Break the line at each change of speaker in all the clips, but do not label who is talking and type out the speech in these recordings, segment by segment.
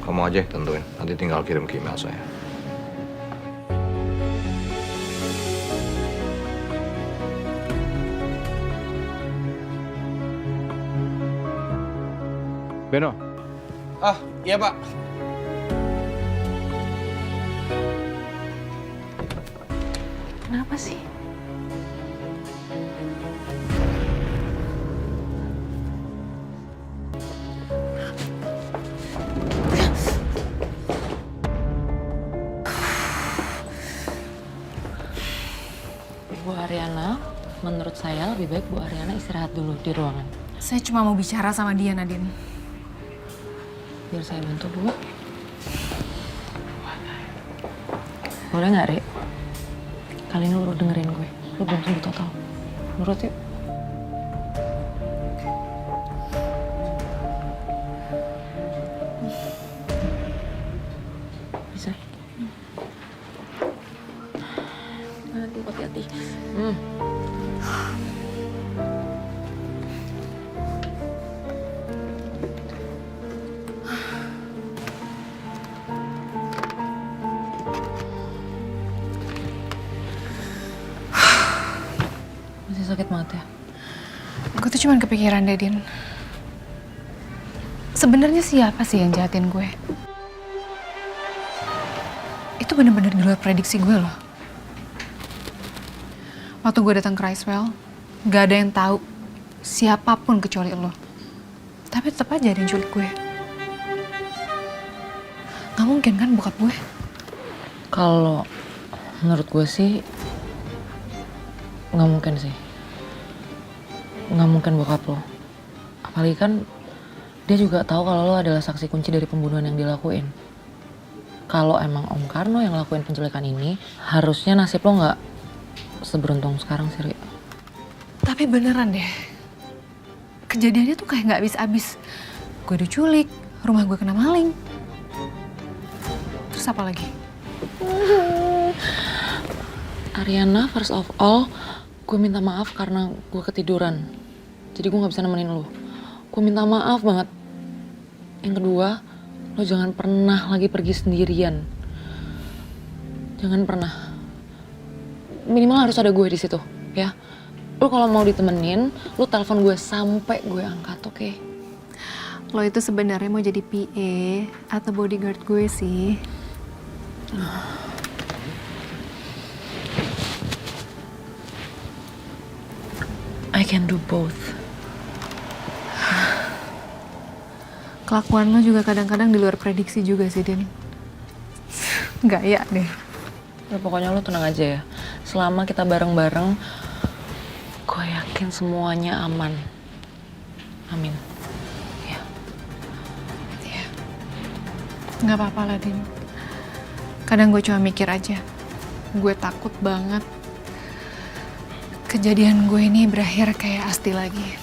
Kamu aja yang tentuin. Nanti tinggal kirim ke email saya. Beno.
Ah, iya Pak.
Kenapa sih?
Bu Ariana, menurut saya lebih baik Bu Ariana istirahat dulu di ruangan.
Saya cuma mau bicara sama dia, Nadine.
Biar saya bantu, Bu. Boleh nggak, Ri? Kali ini lu dengerin gue. Lu belum sembuh total. Nurut yuk. Bisa? Hati, hati-hati. Masih sakit banget ya?
Gue tuh cuma kepikiran deh, Din. Sebenarnya siapa sih yang jahatin gue? Itu bener-bener di luar prediksi gue loh. Waktu gue datang ke Ricewell, gak ada yang tahu siapapun kecuali lo. Tapi tetap aja ada yang culik gue. Gak mungkin kan bokap gue?
Kalau menurut gue sih nggak mungkin sih. Nggak mungkin bokap lo. Apalagi kan dia juga tahu kalau lo adalah saksi kunci dari pembunuhan yang dilakuin. Kalau emang Om Karno yang lakuin penculikan ini, harusnya nasib lo nggak seberuntung sekarang sih, Ri.
Tapi beneran deh, kejadiannya tuh kayak nggak habis-habis. Gue diculik, rumah gue kena maling. Terus apa lagi?
Ariana, first of all, gue minta maaf karena gue ketiduran. Jadi gue gak bisa nemenin lo. Gue minta maaf banget. Yang kedua, lo jangan pernah lagi pergi sendirian. Jangan pernah. Minimal harus ada gue di situ, ya. Lo kalau mau ditemenin, lo telepon gue sampai gue angkat, oke?
Lo itu sebenarnya mau jadi PA atau bodyguard gue sih?
I can do both.
Kelakuan lo juga kadang-kadang di luar prediksi juga sih, Din. Gaya deh.
Ya, pokoknya lo tenang aja ya. Selama kita bareng-bareng, gue yakin semuanya aman. Amin. Ya.
Iya. Nggak apa-apa lah, Din. Kadang gue cuma mikir aja. Gue takut banget kejadian gue ini berakhir kayak Asti lagi.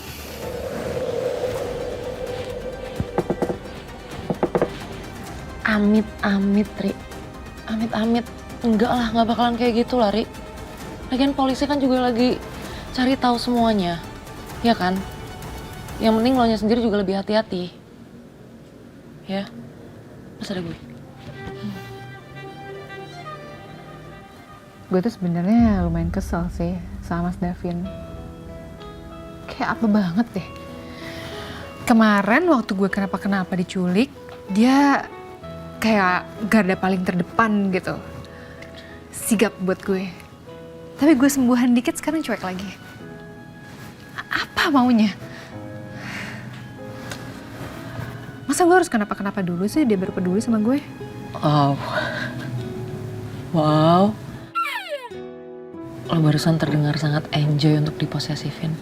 Amit-amit, Ri. Amit-amit. Enggak lah, nggak bakalan kayak gitu lah, Ri. Lagian polisi kan juga lagi cari tahu semuanya. Ya kan? Yang penting lo nya sendiri juga lebih hati-hati. Ya? Mas ada gue.
Gue tuh sebenarnya lumayan kesel sih sama Mas Davin. Kayak apa banget deh. Kemarin waktu gue kenapa-kenapa diculik, dia kayak garda paling terdepan gitu. Sigap buat gue. Tapi gue sembuhan dikit sekarang cuek lagi. Apa maunya? Masa gue harus kenapa-kenapa dulu sih dia baru peduli sama gue?
Wow. Wow. Lo barusan terdengar sangat enjoy untuk diposesifin.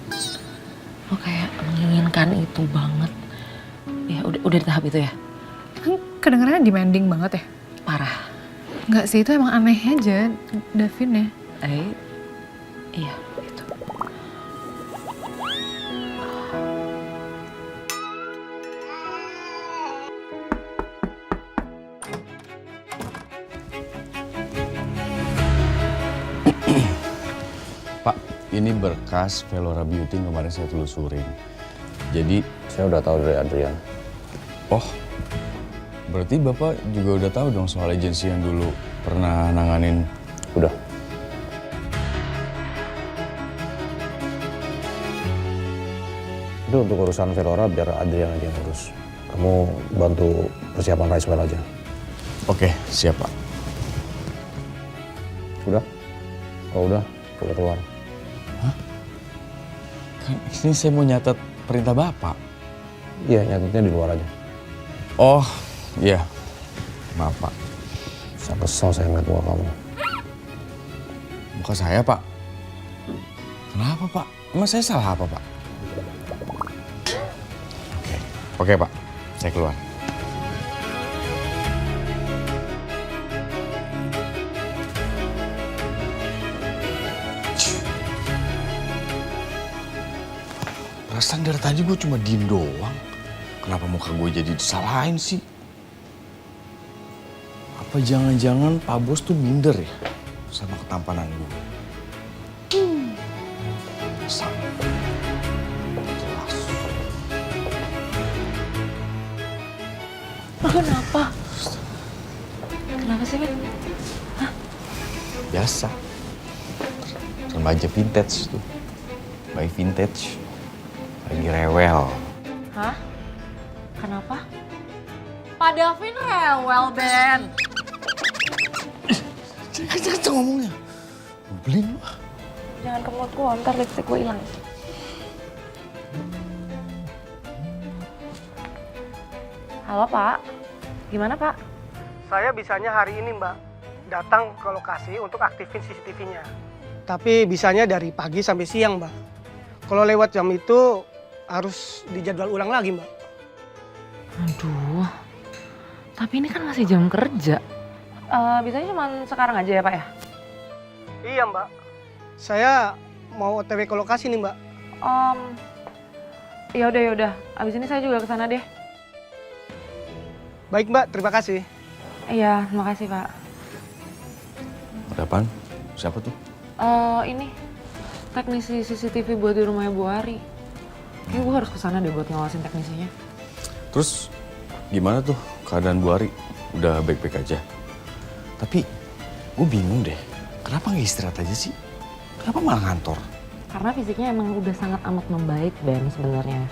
Lo kayak menginginkan itu banget. Ya udah di tahap itu ya?
Kan kedengarannya demanding banget ya?
Parah.
Enggak sih, itu emang aneh aja Davin ya.
Iya itu.
Pak, ini berkas Velora Beauty yang kemarin saya telusurin. Jadi
Saya udah tahu dari Adrian.
oh, Berarti Bapak juga udah tahu dong soal agensi yang dulu pernah nanganin.
Udah. Itu untuk urusan Velora biar Adrian aja yang urus. Kamu bantu persiapan Ricewell aja.
Oke, siap Pak.
Udah? Kalau udah, boleh keluar.
Kan ini saya mau nyatet perintah Bapak.
Iya, nyatetnya di luar aja.
Oh, iya. Maaf Pak.
Saya kesel saya ngeliat muka kamu.
Muka saya Pak. Kenapa Pak? Emang saya salah apa Pak? Oke Pak, saya keluar. Perasaan dari tadi gue cuma diem doang. Kenapa muka gue jadi disalahin sih? Apa jangan-jangan Pak Bos tuh minder ya sama ketampanan gue? Sama. Jelas.
Lo kenapa? Kenapa sih, Ben? Hah?
Biasa. Remaja vintage tuh. Bayi vintage. Lagi rewel.
Hah? Kenapa? Pak Davin rewel, Ben.
Jangan ngomongnya. Nyebelin lu.
Jangan ke mulut gue, ntar lipstick gue hilang. Halo, Pak. Gimana, Pak?
Saya bisanya hari ini, Mbak, datang ke lokasi untuk aktifin CCTV-nya. Tapi bisanya dari pagi sampai siang, Mbak. Kalau lewat jam itu harus dijadwal ulang lagi, Mbak.
Aduh, tapi ini kan masih jam kerja. Bisanya cuma sekarang aja ya, Pak ya?
Iya, Mbak. Saya mau OTW ke lokasi nih, Mbak.
Ya udah. Abis ini saya juga kesana deh.
Baik, Mbak. Terima kasih.
Iya, makasih, Pak.
Ada apaan? Siapa tuh?
Ini teknisi CCTV buat di rumahnya Bu Ari. Kayaknya gue harus kesana deh buat ngawasin teknisinya.
Terus gimana tuh keadaan Bu Ari? Udah baik-baik aja? Tapi gue bingung deh. Kenapa nggak istirahat aja sih? Kenapa malah ngantor?
Karena fisiknya emang udah sangat amat membaik, Ben, sebenarnya.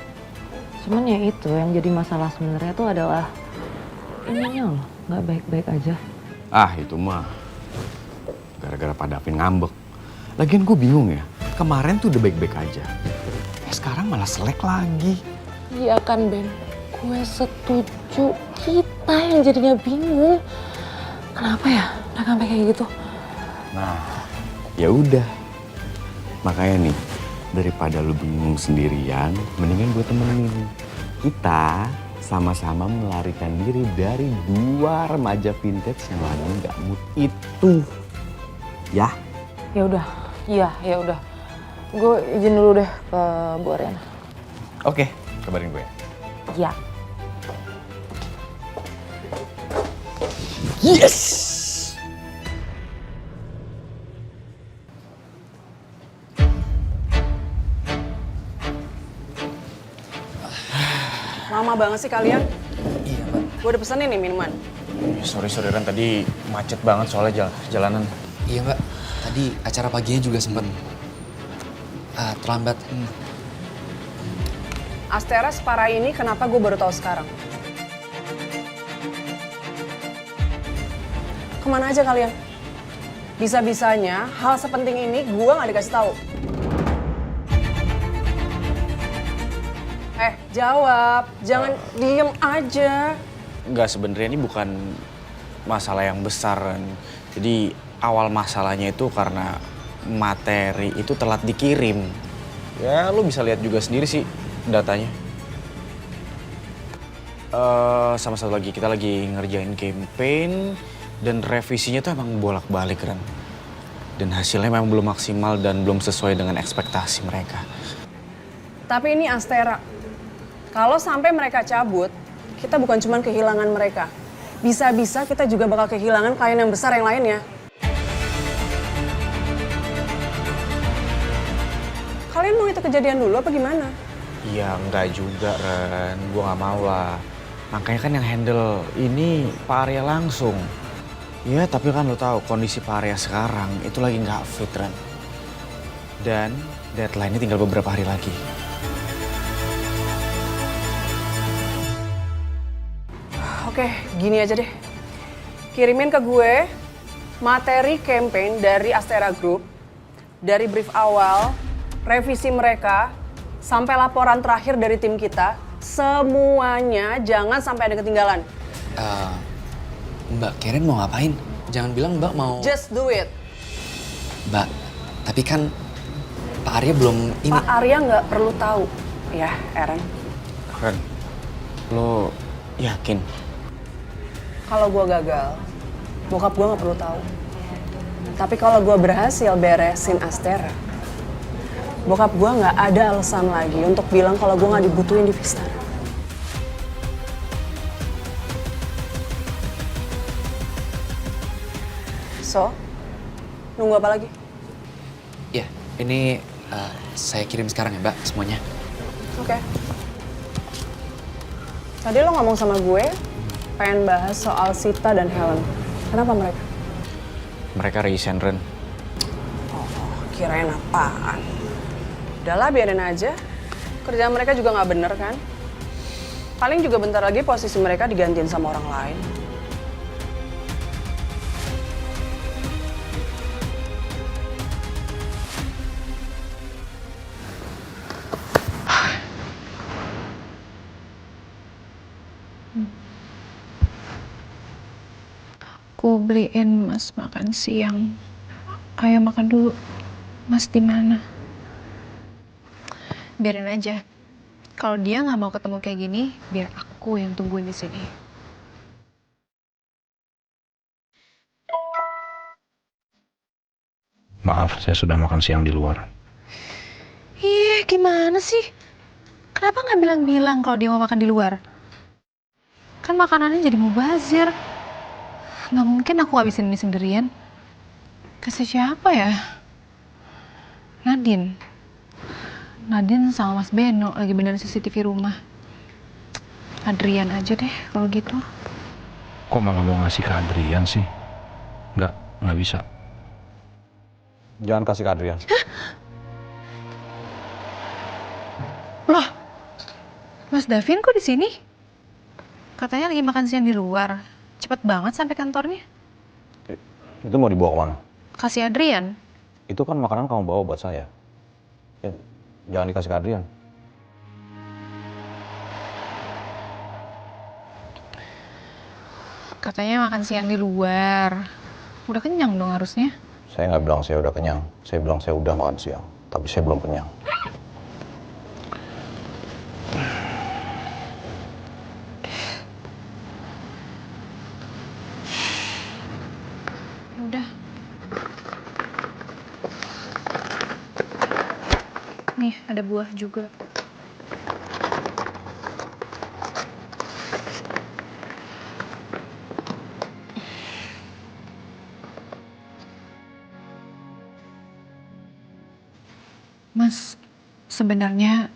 Cuman ya itu yang jadi masalah sebenarnya tuh adalah ininya loh, nggak baik-baik aja.
Ah itu mah gara-gara Pak Davin ngambek. Lagian gue bingung ya, kemarin tuh udah baik-baik aja. Sekarang malah selek lagi.
Iya kan, Ben? Gue setuju. Kita yang jadinya bingung. Kenapa ya mereka sampai kayak gitu?
Nah, ya udah. Makanya nih, daripada lu bingung sendirian, mendingan gue temenin. Kita sama-sama melarikan diri dari dua remaja vintage yang lagi nggak mood itu. Ya?
Ya udah. Iya, ya udah. Gue izin dulu deh ke Bu Ariana.
Oke, kabarin gue.
Iya.
Yes!
Lama banget sih kalian.
Iya, Mbak.
Gue udah pesenin nih minuman.
Sorry Ran, tadi macet banget soalnya jalanan.
Iya Mbak, tadi acara paginya juga sempat terlambat.
Astera separah ini kenapa gue baru tahu sekarang? Kemana aja kalian? Bisa-bisanya hal sepenting ini gue gak dikasih tahu. Jawab, jangan diem aja.
Enggak, sebenarnya ini bukan masalah yang besar, Ran. Jadi awal masalahnya itu karena materi itu telat dikirim. Ya lu bisa lihat juga sendiri sih datanya. Sama satu lagi, kita lagi ngerjain campaign dan revisinya tuh emang bolak-balik, Ran. Dan hasilnya memang belum maksimal dan belum sesuai dengan ekspektasi mereka.
Tapi ini Astera. Kalau sampai mereka cabut, kita bukan cuma kehilangan mereka. Bisa-bisa kita juga bakal kehilangan klien yang besar yang lainnya. Kalian mau itu kejadian dulu apa gimana?
Iya, enggak juga, Ren. Gue gak mau lah. Makanya kan yang handle ini Pak Arya langsung. Ya tapi kan lo tahu kondisi Pak Arya sekarang itu lagi nggak fit Ren. Dan deadline-nya tinggal beberapa hari lagi.
Oke, gini aja deh. Kirimin ke gue materi campaign dari Astera Group, dari brief awal, revisi mereka, sampai laporan terakhir dari tim kita. Semuanya jangan sampai ada ketinggalan.
Mbak Karen mau ngapain? Jangan bilang Mbak mau...
Just do it.
Mbak, tapi kan Pak Arya belum ini.
Pak Arya nggak perlu tahu, ya, Eren.
Ren, lo yakin?
Kalau gue gagal, bokap gue nggak perlu tahu. Tapi kalau gue berhasil beresin Astera, bokap gue nggak ada alasan lagi untuk bilang kalau gue nggak dibutuhin di Vistara. So, nunggu apa lagi?
Ya, ini saya kirim sekarang ya Mbak semuanya.
Oke. Tadi lo ngomong sama gue, pengen bahas soal Sita dan Helen. Kenapa mereka?
Mereka resign Ren.
Oh, kirain apaan? Udahlah, biarin aja. Kerjaan mereka juga nggak bener kan? Paling juga bentar lagi posisi mereka digantiin sama orang lain.
Aku beliin Mas makan siang. Ayo makan dulu. Mas di mana? Biarin aja. Kalau dia nggak mau ketemu kayak gini, biar aku yang tungguin di sini.
Maaf, saya sudah makan siang di luar.
Ih, gimana sih? Kenapa nggak bilang-bilang kalau dia mau makan di luar? Kan makanannya jadi mubazir. Nggak mungkin aku habisin ini sendirian. Kasih siapa ya? Nadine. Nadine sama Mas Beno lagi benerin CCTV rumah. Adrian aja deh kalau gitu.
Kok malah mau ngasih ke Adrian sih? Nggak bisa. Jangan kasih ke Adrian.
Loh, Mas Davin kok di sini? Katanya lagi makan siang di luar. Cepet banget sampai kantornya.
Itu mau dibawa kemana?
Kasih Adrian.
Itu kan makanan kamu bawa buat saya. Ya, jangan dikasih ke Adrian.
Katanya makan siang di luar. Udah kenyang dong harusnya.
Saya nggak bilang saya udah kenyang. Saya bilang saya udah makan siang. Tapi saya belum kenyang.
Udah. Nih, ada buah juga. Mas, sebenarnya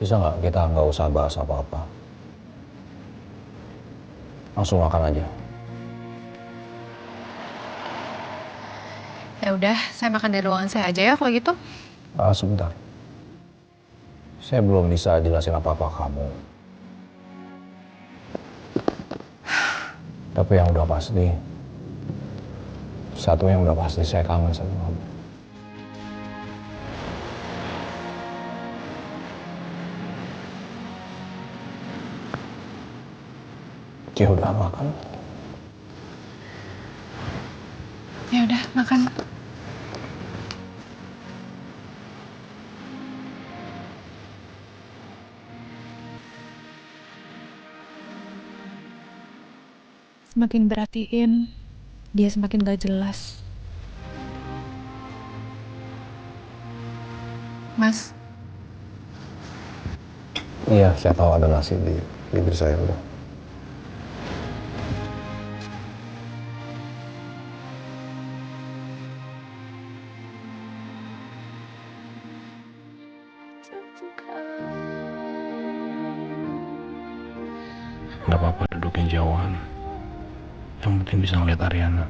Bisa nggak kita nggak usah bahas apa-apa? Langsung makan aja.
ya udah, saya makan dari ruangan saya aja ya kalau gitu.
Sebentar. Saya belum bisa jelasin apa-apa kamu. Tapi yang udah pasti, satu yang udah pasti saya kangen sama kamu. Ya udah makan.
Ya udah, makan. Semakin berartiin, dia semakin gak jelas. Mas,
Iya, saya tahu ada nasi di bibir saya udah. Nggak apa-apa duduknya jauhan. Yang penting bisa ngeliat Ariana.